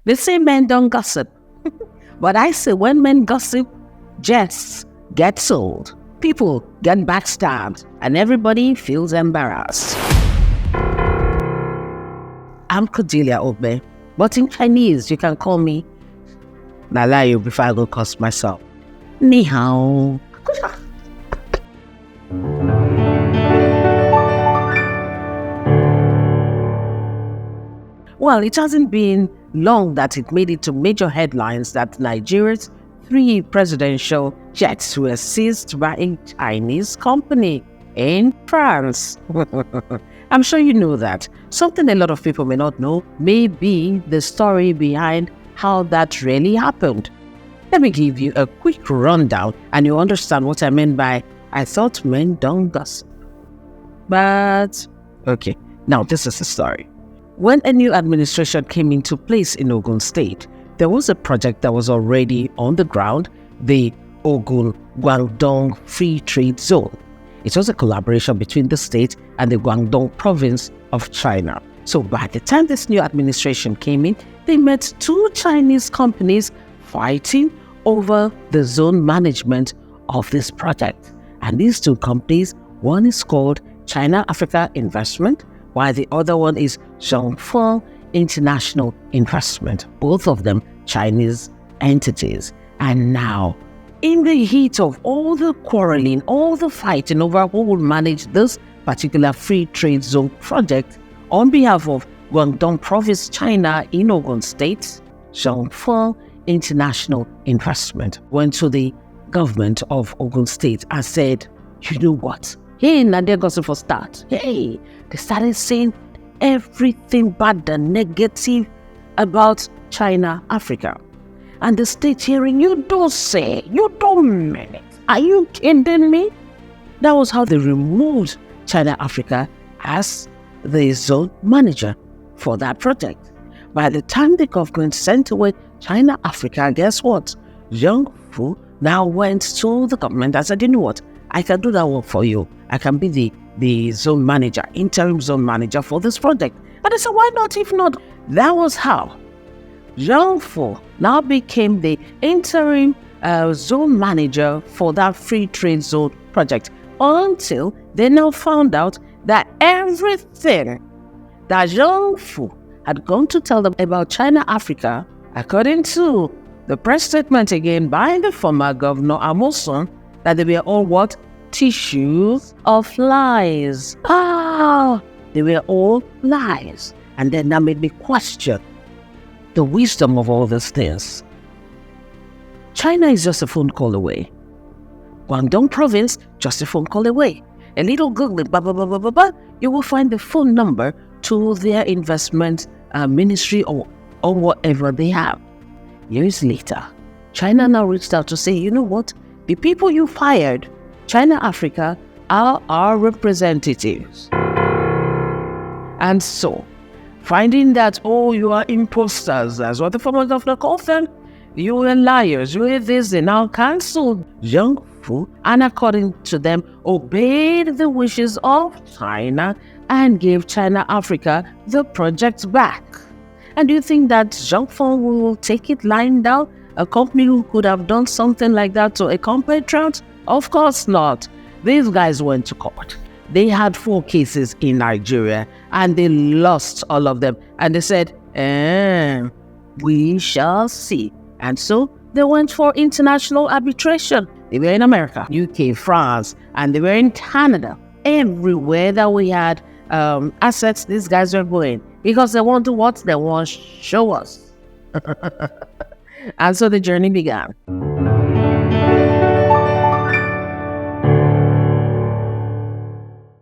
They say men don't gossip. But I say when men gossip, jets get sold, people get backstabbed, and everybody feels embarrassed. I'm Cordelia Ogbe, but in Chinese you can call me Nalayo before I go cuss myself. Ni hao. Well, it hasn't been long that it made it to major headlines that Nigeria's 3 presidential jets were seized by a Chinese company in France. I'm sure you know that. Something a lot of people may not know may be the story behind how that really happened. Let me give you a quick rundown and you'll understand what I meant by I thought men don't gossip. But, okay, now this is the story. When a new administration came into place in Ogun State, there was a project that was already on the ground, the Ogun Guangdong Free Trade Zone. It was a collaboration between the state and the Guangdong province of China. So by the time this new administration came in, they met 2 Chinese companies fighting over the zone management of this project. And these 2 companies, one is called China Africa Investment, while the other one is Zhongfeng International Investment, both of them Chinese entities. And now, in the heat of all the quarreling, all the fighting over who will manage this particular free trade zone project, on behalf of Guangdong Province, China in Ogun State, Zhongfeng International Investment went to the government of Ogun State and said, you know what? Hey, Nadia gossip for start. Hey, they started saying everything bad and negative about China, Africa. And the state hearing, you don't say, you don't mean it. Are you kidding me? That was how they removed China, Africa as the zone manager for that project. By the time the government sent away China, Africa, guess what? Zhang Fu now went to the government and said, you know what? I can do that work for you. I can be the zone manager, interim zone manager for this project. And I said, why not? If not, that was how Zhang Fu now became the interim zone manager for that free trade zone project, until they now found out that everything that Zhang Fu had gone to tell them about China, Africa, according to the press statement again by the former Governor Amosun, that they were all what? Tissues of lies. They were all lies. And then that made me question the wisdom of all these things. China is just a phone call away. Guangdong province, just a phone call away. A little googling, you will find the phone number to their investment ministry or whatever they have. Years later, China now reached out to say, you know what? The people you fired, China, Africa, are our representatives. And so, finding that, you are imposters, that's what the former governor called them. You are liars, you are this, they now cancelled Zhang Fu, and according to them, obeyed the wishes of China and gave China, Africa the project back. And do you think that Zhang Fu will take it lying down? A company who could have done something like that to a compatriot? Of course not. These guys went to court. They had 4 cases in Nigeria and they lost all of them. And they said, we shall see. And so they went for international arbitration. They were in America, UK, France, and they were in Canada. Everywhere that we had assets, these guys were going. Because they want to what? They want to show us. And so the journey began.